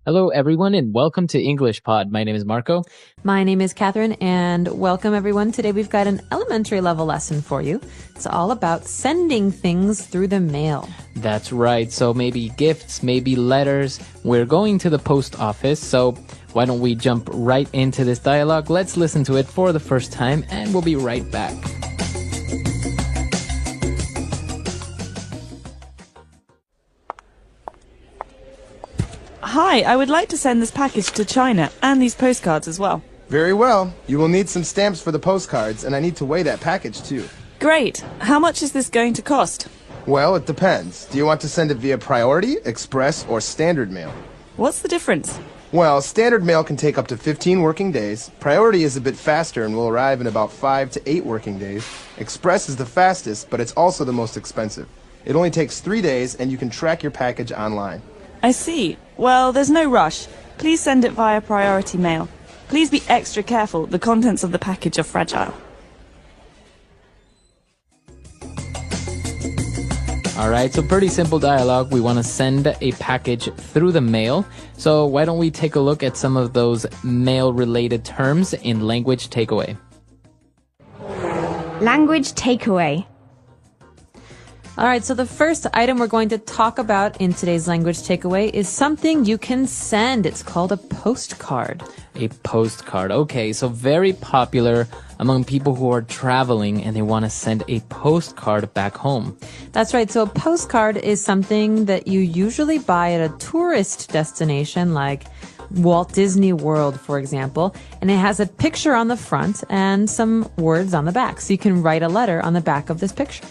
Hello, everyone, and welcome to English Pod. My name is Marco. My name is Catherine, and welcome, everyone. Today we've got an elementary level lesson for you. It's all about sending things through the mail. That's right. So maybe gifts, maybe letters. We're going to the post office, so why don't we jump right into this dialogue? Let's listen to it for the first time, and we'll be right back. Hi, I would like to send this package to China and these postcards as well. Very well. You will need some stamps for the postcards, and I need to weigh that package too. Great. How much is this going to cost? Well, it depends. Do you want to send it via priority, express, or standard mail? What's the difference? Well, standard mail can take up to 15 working days. Priority is a bit faster and will arrive in about 5 to 8 working days. Express is the fastest, but it's also the most expensive. It only takes 3 days, and you can track your package online. I see. Well, there's no rush. Please send it via priority mail. Please be extra careful. The contents of the package are fragile. All right, so pretty simple dialogue. We want to send a package through the mail. So why don't we take a look at some of those mail-related terms in language takeaway? Language takeaway. All right, so the first item we're going to talk about in today's language takeaway is something you can send. It's called a postcard. A postcard. Okay, so very popular among people who are traveling and they want to send a postcard back home. That's right. So a postcard is something that you usually buy at a tourist destination like Walt Disney World, for example, and it has a picture on the front and some words on the back. So you can write a letter on the back of this picture.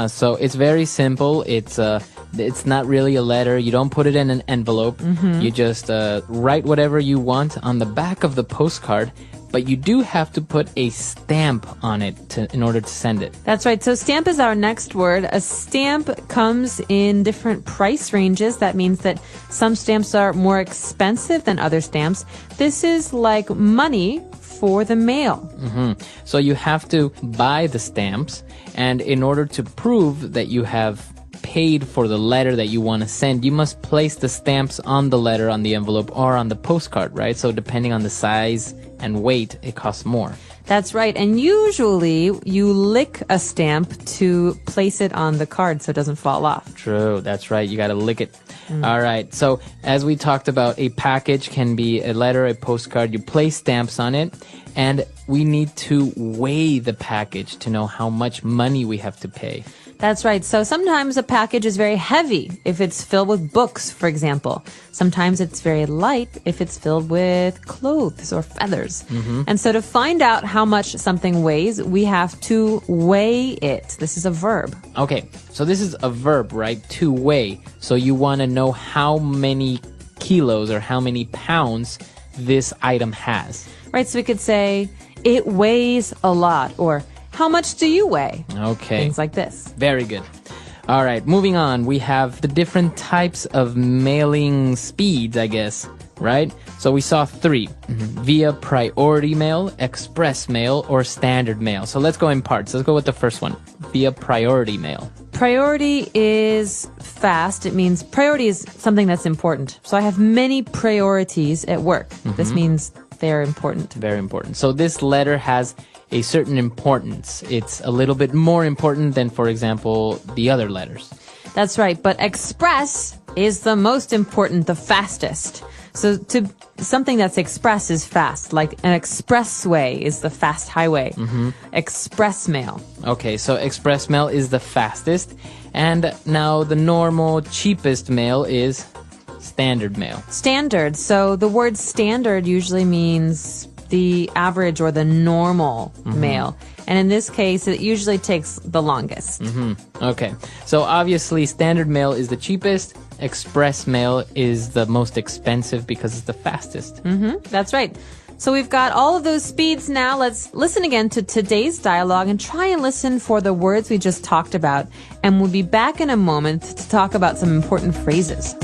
So it's very simple. It's not really a letter. You don't put it in an envelope. You just write whatever you want on the back of the postcard, but you do have to put a stamp on it in order to send it. That's right. So stamp is our next word. A stamp comes in different price ranges. That means that some stamps are more expensive than other stamps. This is like money for the mail. So you have to buy the stamps, and in order to prove that you have paid for the letter that you want to send, you must place the stamps on the letter, on the envelope, or on the postcard, right? So depending on the size and weight, it costs more. That's right. And usually you lick a stamp to place it on the card so it doesn't fall off. True. That's right. You got to lick it. All right. So as we talked about, a package can be a letter, a postcard. You place stamps on it, and we need to weigh the package to know how much money we have to pay. That's right. So sometimes a package is very heavy if it's filled with books, for example. Sometimes it's very light if it's filled with clothes or feathers. And so to find out how much something weighs, we have to weigh it. This is a verb. Okay, so this is a verb, right? To weigh. So you want to know how many kilos or how many pounds this item has. Right, so we could say, it weighs a lot, or how much do you weigh? Okay. Things like this. Very good. All right, moving on. We have the different types of mailing speeds, I guess, right? So we saw 3. Via priority mail, express mail, or standard mail. So let's go in parts. Let's go with the first one. Via priority mail. Priority is fast. It means priority is something that's important. So I have many priorities at work. This means they're important. Very important. So this letter has a certain importance. It's a little bit more important than, for example, the other letters. That's right. But express is the most important, the fastest. So something that's express is fast. Like an expressway is the fast highway. Express mail. Okay, so express mail is the fastest. And now the normal, cheapest mail is standard mail. Standard. So the word standard usually means the average or the normal mail. And in this case, it usually takes the longest. Okay, so obviously standard mail is the cheapest. Express mail is the most expensive because it's the fastest. That's right. So we've got all of those speeds now. Let's listen again to today's dialogue and try and listen for the words we just talked about. And we'll be back in a moment to talk about some important phrases.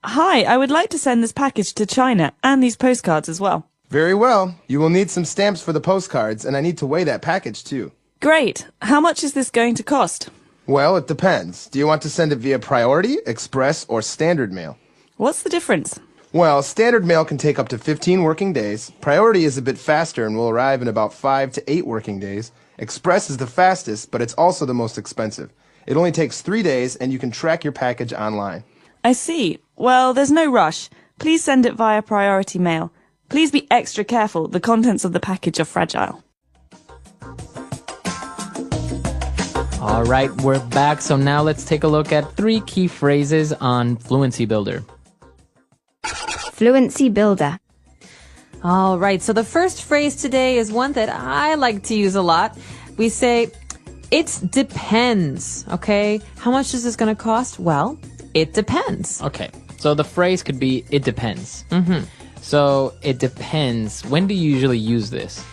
Hi, I would like to send this package to China and these postcards as well. Very well. You will need some stamps for the postcards, and I need to weigh that package too. Great. How much is this going to cost? Well, it depends. Do you want to send it via priority, express, or standard mail? What's the difference? Well, standard mail can take up to 15 working days. Priority is a bit faster and will arrive in about 5 to 8 working days. Express is the fastest, but it's also the most expensive. It only takes 3 days, and you can track your package online. I see. Well, there's no rush. Please send it via priority mail. Please be extra careful. The contents of the package are fragile. All right, we're back. So now let's take a look at 3 key phrases on Fluency Builder. Fluency Builder. All right, so the first phrase today is one that I like to use a lot. We say, it depends, okay? How much is this going to cost? Well, it depends. Okay, so the phrase could be, it depends. So it depends. When do you usually use this?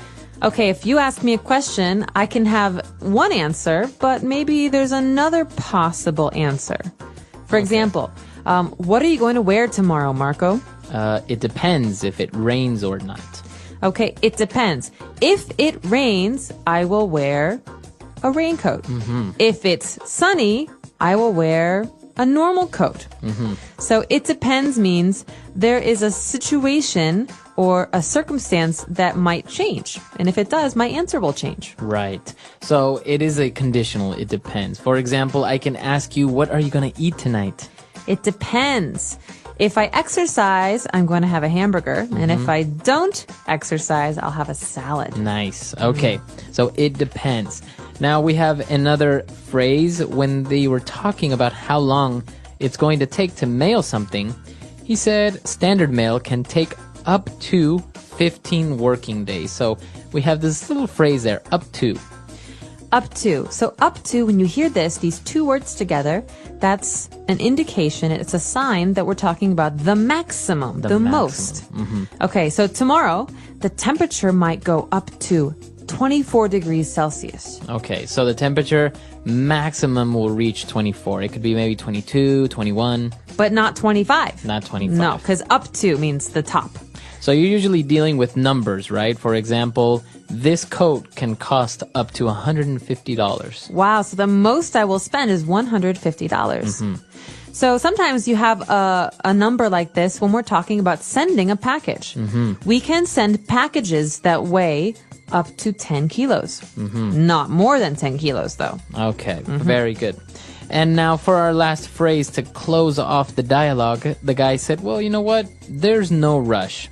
Okay, if you ask me a question, I can have one answer, but maybe there's another possible answer. For example, what are you going to wear tomorrow, Marco? It depends if it rains or not. Okay, it depends. If it rains, I will wear a raincoat. If it's sunny, I will wear a normal coat. So it depends means there is a situation or a circumstance that might change. And if it does, my answer will change. Right. So it is a conditional, it depends. For example, I can ask you, what are you going to eat tonight? It depends. If I exercise, I'm going to have a hamburger. And if I don't exercise, I'll have a salad. Nice. Okay. So it depends. Now we have another phrase when they were talking about how long it's going to take to mail something. He said standard mail can take up to 15 working days. So we have this little phrase there, up to. Up to. So up to, when you hear this, these 2 words together, that's an indication, it's a sign that we're talking about the maximum, the most. Okay, so tomorrow, the temperature might go up to 24 degrees Celsius. Okay, so the temperature maximum will reach 24. It could be maybe 22, 21. But not 25. Not 25. No, because up to means the top. So you're usually dealing with numbers, right? For example, this coat can cost up to $150. Wow, so the most I will spend is $150. So sometimes you have a number like this when we're talking about sending a package. We can send packages that weigh up to 10 kilos. Not more than 10 kilos, though. Okay, very good. And now for our last phrase to close off the dialogue, the guy said, well, you know what? There's no rush.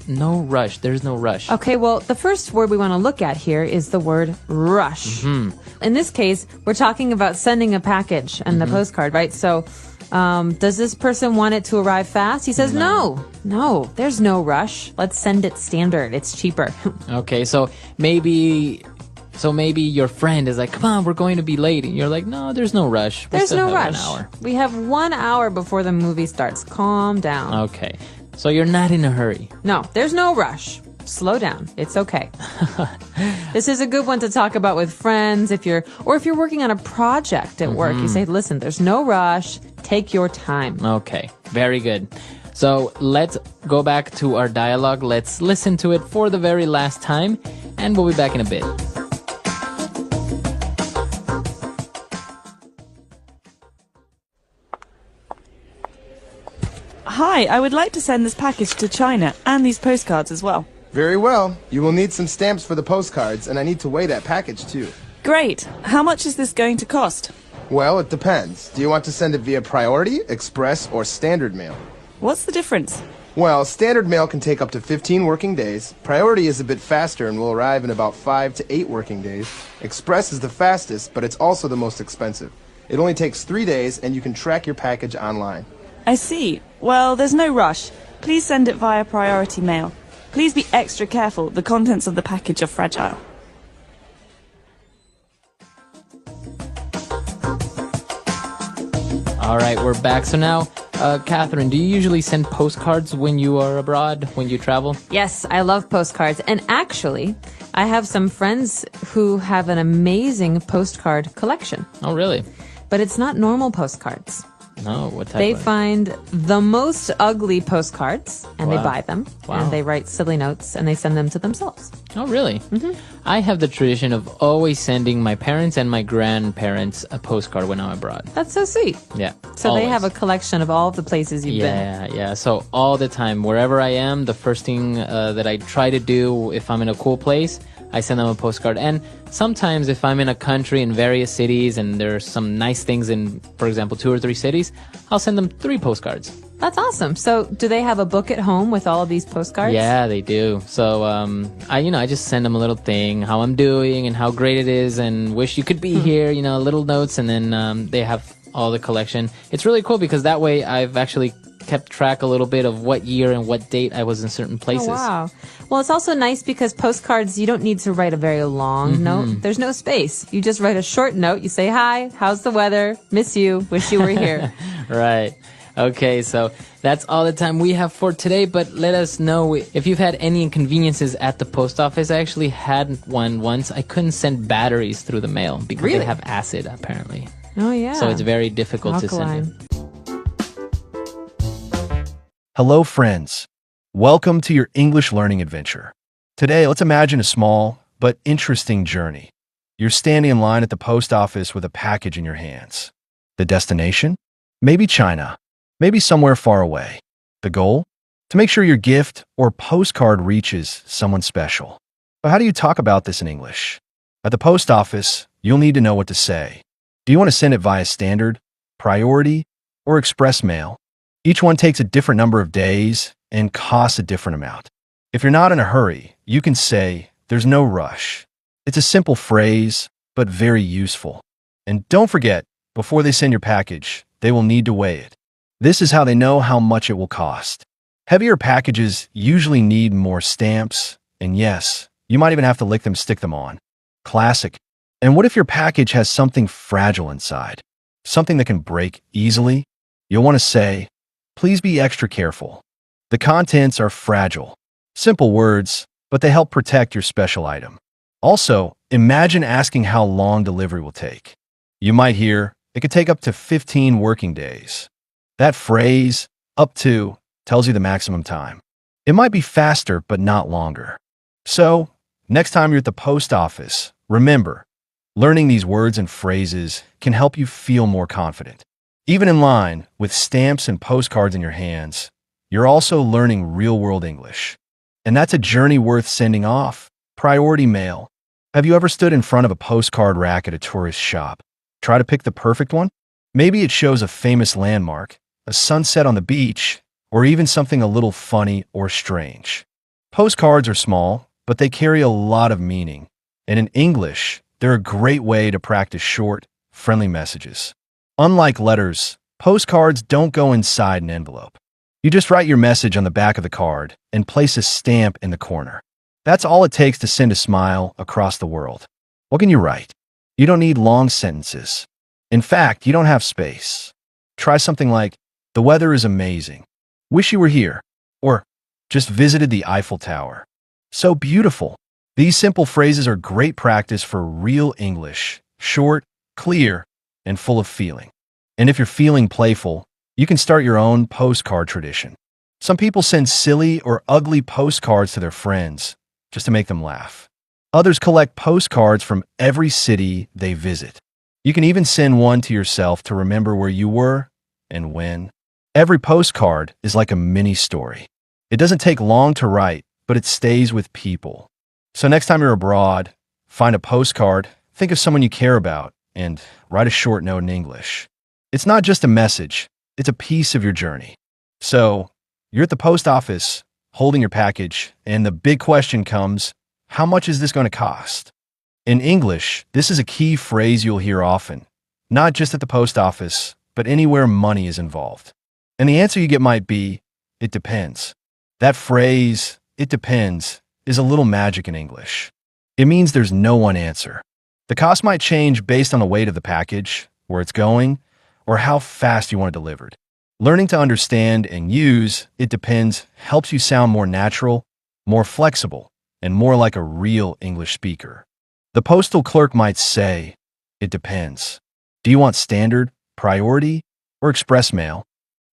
No rush. There's no rush. Okay, well, the first word we want to look at here is the word rush. In this case, we're talking about sending a package and the postcard, right? So, does this person want it to arrive fast? He says, no, there's no rush. Let's send it standard. It's cheaper. Okay, so maybe your friend is like, come on, we're going to be late. And you're like, no, there's no rush. There's no rush. 1 hour. We have 1 hour before the movie starts. Calm down. Okay, so you're not in a hurry. No, there's no rush. Slow down. It's okay. This is a good one to talk about with friends if you're working on a project at work. You say, listen, there's no rush. Take your time. Okay, very good. So let's go back to our dialogue. Let's listen to it for the very last time, and we'll be back in a bit. Hi, I would like to send this package to China and these postcards as well. Very well. You will need some stamps for the postcards, and I need to weigh that package too. Great. How much is this going to cost? Well, it depends. Do you want to send it via priority, express, or standard mail? What's the difference? Well, standard mail can take up to 15 working days. Priority is a bit faster and will arrive in about 5 to 8 working days. Express is the fastest, but it's also the most expensive. It only takes 3 days, and you can track your package online. I see. Well, there's no rush. Please send it via priority mail. Please be extra careful. The contents of the package are fragile. All right, we're back. So now, Catherine, do you usually send postcards when you are abroad, when you travel? Yes, I love postcards. And actually, I have some friends who have an amazing postcard collection. Oh, really? But it's not normal postcards. No, what type They of... find the most ugly postcards and they Wow. buy them. Wow. And they write silly notes and they send them to themselves. Oh, really? I have the tradition of always sending my parents and my grandparents a postcard when I'm abroad. That's so sweet. Yeah. So they have a always. collection of all of the places you've been. Yeah. So all the time, wherever I am, the first thing that I try to do if I'm in a cool place, I send them a postcard. And sometimes if I'm in a country in various cities and there's some nice things in, for example, 2 or 3 cities, I'll send them 3 postcards. That's awesome. So do they have a book at home with all of these postcards? Yeah, they do. So I just send them a little thing, how I'm doing and how great it is, and wish you could be here. Little notes, and then they have all the collection. It's really cool because that way I've actually kept track a little bit of what year and what date I was in certain places. Oh, wow. Well, it's also nice because postcards, you don't need to write a very long note. There's no space. You just write a short note. You say, hi, how's the weather? Miss you. Wish you were here. Right. Okay, so that's all the time we have for today, but let us know if you've had any inconveniences at the post office. I actually had one once. I couldn't send batteries through the mail because Really? they have acid, apparently. Oh, yeah. So it's very difficult to send Alkaline. it. Hello, friends. Welcome to your English learning adventure. Today, let's imagine a small but interesting journey. You're standing in line at the post office with a package in your hands. The destination? Maybe China. Maybe somewhere far away. The goal? To make sure your gift or postcard reaches someone special. But how do you talk about this in English? At the post office, you'll need to know what to say. Do you want to send it via standard, priority, or express mail? Each one takes a different number of days and costs a different amount. If you're not in a hurry, you can say, there's no rush. It's a simple phrase, but very useful. And don't forget, before they send your package, they will need to weigh it. This is how they know how much it will cost. Heavier packages usually need more stamps, and yes, you might even have to lick them, stick them on. Classic. And what if your package has something fragile inside? Something that can break easily? You'll want to say, please be extra careful. The contents are fragile. Simple words, but they help protect your special item. Also, imagine asking how long delivery will take. You might hear, it could take up to 15 working days. That phrase, up to, tells you the maximum time. It might be faster, but not longer. So, next time you're at the post office, remember, learning these words and phrases can help you feel more confident. Even in line, with stamps and postcards in your hands, you're also learning real-world English. And that's a journey worth sending off. Priority mail. Have you ever stood in front of a postcard rack at a tourist shop? Try to pick the perfect one? Maybe it shows a famous landmark, a sunset on the beach, or even something a little funny or strange. Postcards are small, but they carry a lot of meaning. And in English, they're a great way to practice short, friendly messages. Unlike letters, postcards don't go inside an envelope. You just write your message on the back of the card and place a stamp in the corner. That's all it takes to send a smile across the world. What can you write? You don't need long sentences. In fact, you don't have space. Try something like, the weather is amazing. Wish you were here. Or, just visited the Eiffel Tower. So beautiful. These simple phrases are great practice for real English. Short, clear, and full of feeling. And if you're feeling playful, you can start your own postcard tradition. Some people send silly or ugly postcards to their friends just to make them laugh. Others collect postcards from every city they visit. You can even send one to yourself to remember where you were and when. Every postcard is like a mini story. It doesn't take long to write, but it stays with people. So next time you're abroad, find a postcard, think of someone you care about, and write a short note in English. It's not just a message, it's a piece of your journey. So, you're at the post office, holding your package, and the big question comes, how much is this going to cost? In English, this is a key phrase you'll hear often, not just at the post office, but anywhere money is involved. And the answer you get might be, it depends. That phrase, it depends, is a little magic in English. It means there's no one answer. The cost might change based on the weight of the package, where it's going, or how fast you want it delivered. Learning to understand and use it depends helps you sound more natural, more flexible, and more like a real English speaker. The postal clerk might say, it depends. Do you want standard, priority, or or express mail.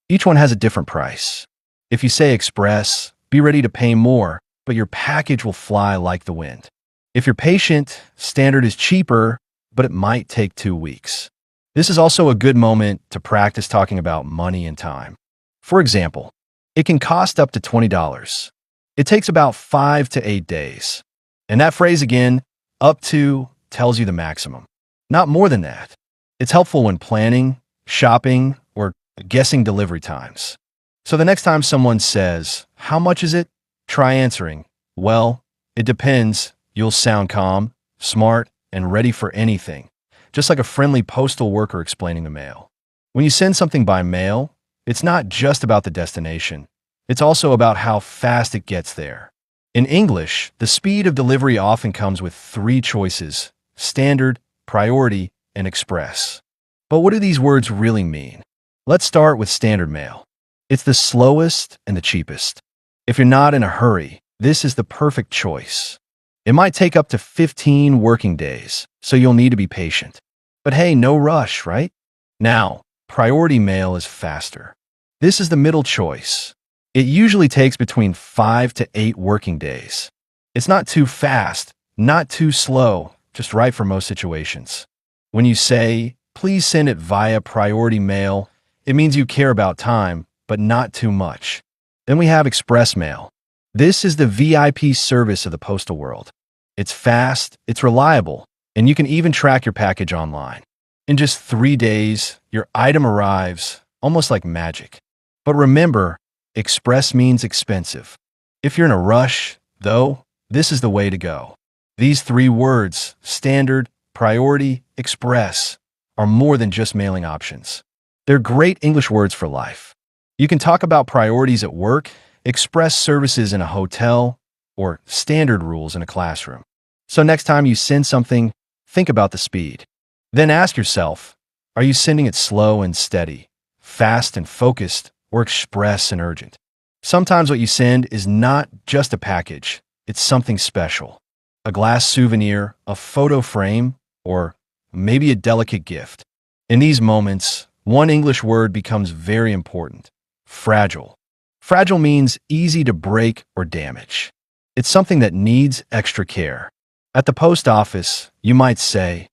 Each one has a different price. If you say express, be ready to pay more, but your package will fly like the wind. If you're patient, standard is cheaper, but it might take 2 weeks. This is also a good moment to practice talking about money and time. For example, it can cost up to $20. It takes about 5 to 8 days. And that phrase again, up to, tells you the maximum. Not more than that. It's helpful when planning, shopping, or guessing delivery times. So the next time someone says, "How much is it?" try answering, "Well, it depends." You'll sound calm, smart, and ready for anything, just like a friendly postal worker explaining the mail. When you send something by mail, it's not just about the destination. It's also about how fast it gets there. In English, the speed of delivery often comes with 3 choices: standard, priority, and express. But what do these words really mean? Let's start with standard mail. It's the slowest and the cheapest. If you're not in a hurry, this is the perfect choice. It might take up to 15 working days, so you'll need to be patient. But hey, no rush, right? Now, priority mail is faster. This is the middle choice. It usually takes between 5 to 8 working days. It's not too fast, not too slow, just right for most situations. When you say, "Please send it via priority mail," it means you care about time, but not too much. Then we have express mail. This is the VIP service of the postal world. It's fast, it's reliable, and you can even track your package online. In just 3 days, your item arrives, almost like magic. But remember, express means expensive. If you're in a rush, though, this is the way to go. These 3 words, standard, priority, express, are more than just mailing options. They're great English words for life. You can talk about priorities at work, express services in a hotel, or standard rules in a classroom. So next time you send something, think about the speed. Then ask yourself, are you sending it slow and steady, fast and focused, or express and urgent? Sometimes what you send is not just a package, it's something special. A glass souvenir, a photo frame, or maybe a delicate gift. In these moments, one English word becomes very important: fragile. Fragile means easy to break or damage. It's something that needs extra care. At the post office, you might say,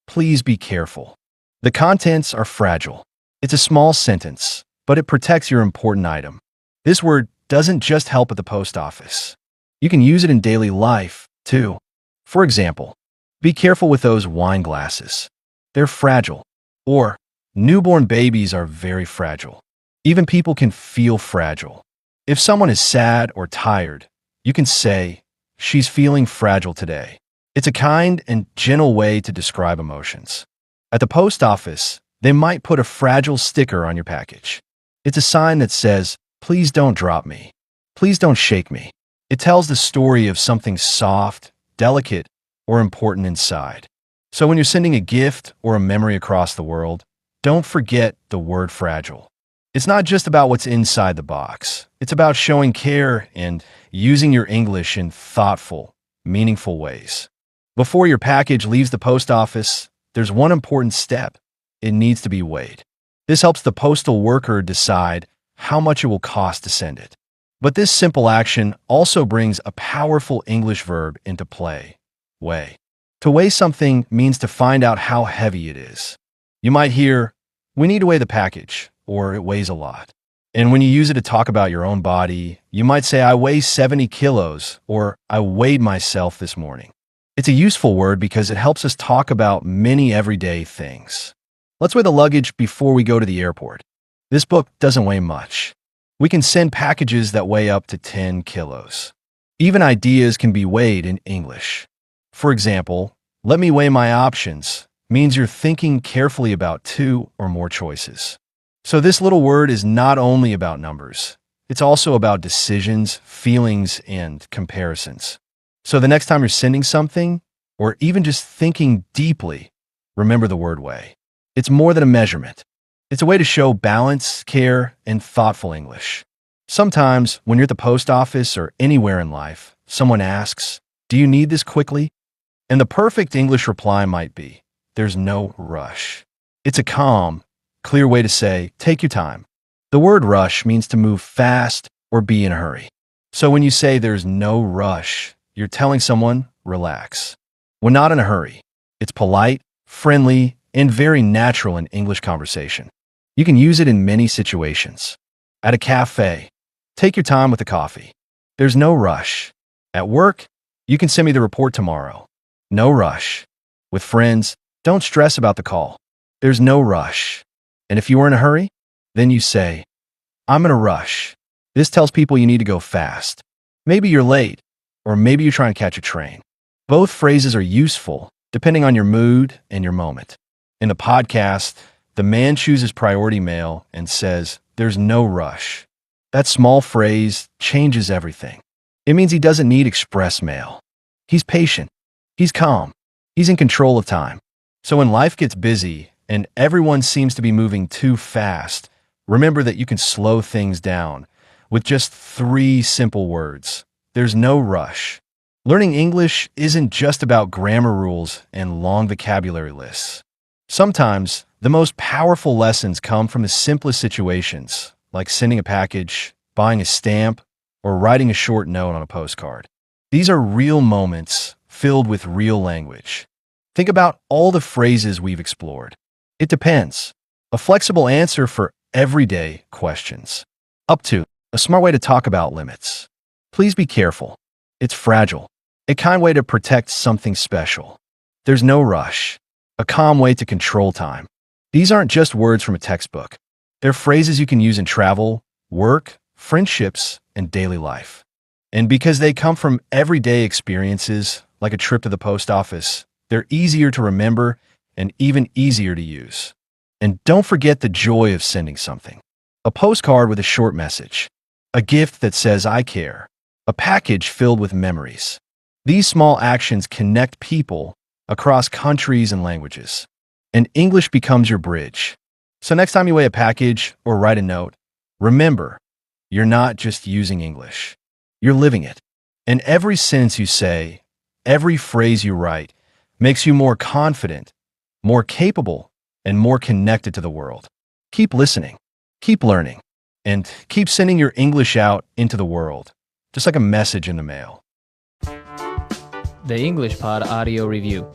"Please be careful." The contents are fragile. It's a small sentence, but it protects your important item. This word doesn't just help at the post office. You can use it in daily life, too. For example, be careful with those wine glasses. They're fragile. Or, newborn babies are very fragile. Even people can feel fragile. If someone is sad or tired, you can say, "She's feeling fragile today." It's a kind and gentle way to describe emotions. At the post office, they might put a fragile sticker on your package. It's a sign that says, "Please don't drop me. Please don't shake me." It tells the story of something soft, delicate, or important inside. So when you're sending a gift or a memory across the world, don't forget the word fragile. It's not just about what's inside the box. It's about showing care and using your English in thoughtful, meaningful ways. Before your package leaves the post office, there's one important step. It needs to be weighed. This helps the postal worker decide how much it will cost to send it. But this simple action also brings a powerful English verb into play: weigh. To weigh something means to find out how heavy it is. You might hear, "We need to weigh the package," or "It weighs a lot." And when you use it to talk about your own body, you might say, "I weigh 70 kilos," or "I weighed myself this morning." It's a useful word because it helps us talk about many everyday things. Let's weigh the luggage before we go to the airport. This book doesn't weigh much. We can send packages that weigh up to 10 kilos. Even ideas can be weighed in English. For example, "Let me weigh my options" means you're thinking carefully about 2 or more choices. So this little word is not only about numbers. It's also about decisions, feelings, and comparisons. So the next time you're sending something, or even just thinking deeply, remember the word weigh. It's more than a measurement. It's a way to show balance, care, and thoughtful English. Sometimes, when you're at the post office or anywhere in life, someone asks, "Do you need this quickly?" And the perfect English reply might be, "There's no rush." It's a calm, clear way to say, take your time. The word rush means to move fast or be in a hurry. So when you say there's no rush, you're telling someone, relax. We're not in a hurry. It's polite, friendly, and very natural in English conversation. You can use it in many situations. At a cafe, take your time with the coffee. There's no rush. At work, you can send me the report tomorrow. No rush. With friends, don't stress about the call. There's no rush. And if you are in a hurry, then you say, I'm in a rush. This tells people you need to go fast. Maybe you're late, or maybe you're trying to catch a train. Both phrases are useful depending on your mood and your moment. In the podcast, the man chooses priority mail and says, there's no rush. That small phrase changes everything. It means he doesn't need express mail. He's patient. He's calm. He's in control of time. So when life gets busy and everyone seems to be moving too fast, remember that you can slow things down with just 3 simple words. There's no rush. Learning English isn't just about grammar rules and long vocabulary lists. Sometimes, the most powerful lessons come from the simplest situations, like sending a package, buying a stamp, or writing a short note on a postcard. These are real moments filled with real language. Think about all the phrases we've explored. It depends. A flexible answer for everyday questions. Up to, a smart way to talk about limits. Please be careful. It's fragile. A kind way to protect something special. There's no rush. A calm way to control time. These aren't just words from a textbook. They're phrases you can use in travel, work, friendships, and daily life. And because they come from everyday experiences, like a trip to the post office, they're easier to remember and even easier to use. And don't forget the joy of sending something. A postcard with a short message. A gift that says, I care. A package filled with memories. These small actions connect people across countries and languages. And English becomes your bridge. So next time you weigh a package or write a note, remember, you're not just using English. You're living it. And every sentence you say, every phrase you write, makes you more confident, more capable, and more connected to the world. Keep listening, keep learning, and keep sending your English out into the world, just like a message in the mail. The English Pod Audio Review.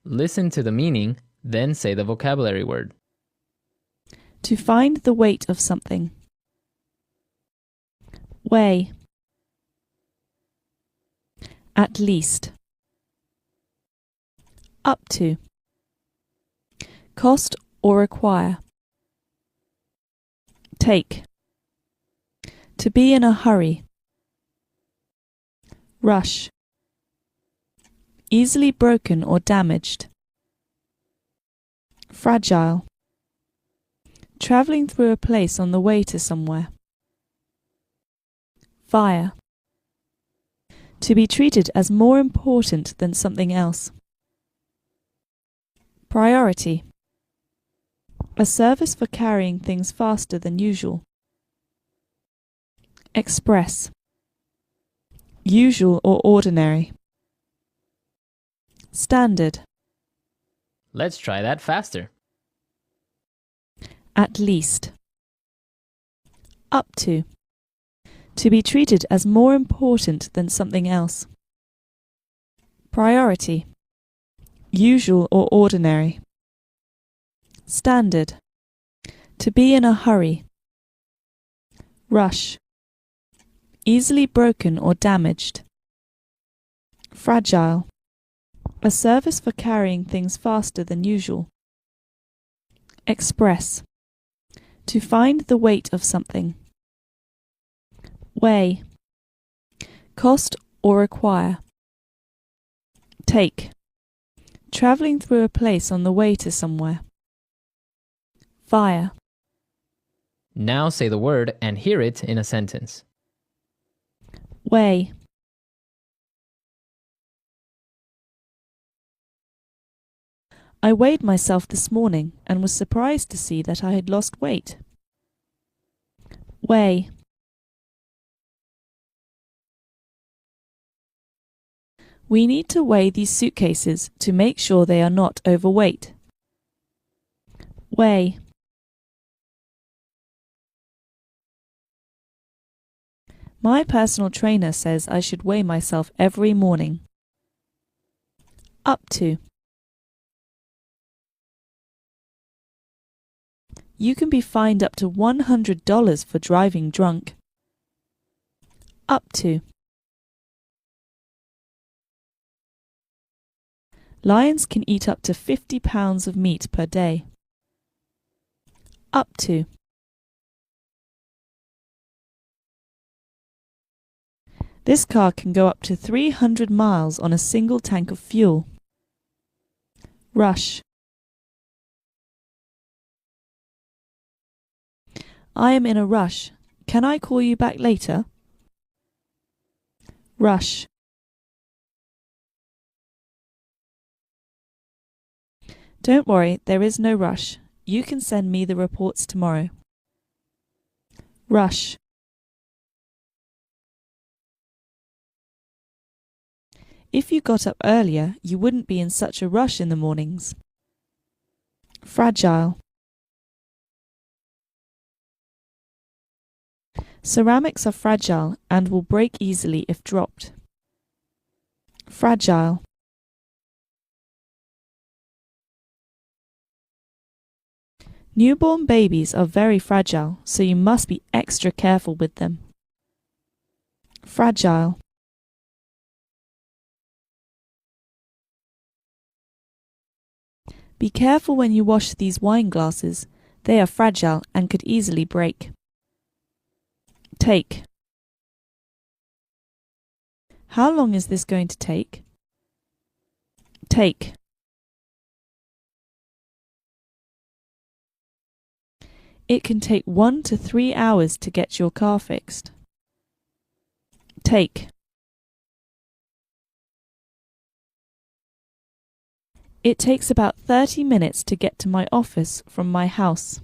Listen to the meaning, then say the vocabulary word. To find the weight of something. Weigh. At least. Up to. Cost or require. Take. To be in a hurry. Rush. Easily broken or damaged. Fragile. Travelling through a place on the way to somewhere. Fire. To be treated as more important than something else. Priority. A service for carrying things faster than usual. Express. Usual or ordinary. Standard. Let's try that faster. At least. Up to. To be treated as more important than something else. Priority. Usual or ordinary. Standard. To be in a hurry. Rush. Easily broken or damaged. Fragile. A service for carrying things faster than usual. Express. To find the weight of something. Weigh. Cost or require. Take. Travelling through a place on the way to somewhere. Fire. Now say the word and hear it in a sentence. Weigh. I weighed myself this morning and was surprised to see that I had lost weight. Weigh. We need to weigh these suitcases to make sure they are not overweight. Weigh. My personal trainer says I should weigh myself every morning. Up to. You can be fined up to $100 for driving drunk. Up to. Lions can eat up to 50 pounds of meat per day. Up to. This car can go up to 300 miles on a single tank of fuel. Rush. I am in a rush. Can I call you back later? Rush. Don't worry, there is no rush. You can send me the reports tomorrow. Rush. If you got up earlier, you wouldn't be in such a rush in the mornings. Fragile. Ceramics are fragile and will break easily if dropped. Fragile. Newborn babies are very fragile, so you must be extra careful with them. Fragile. Be careful when you wash these wine glasses. They are fragile and could easily break. Take. How long is this going to take? Take. It can take 1 to 3 hours to get your car fixed. Take. It takes about 30 minutes to get to my office from my house.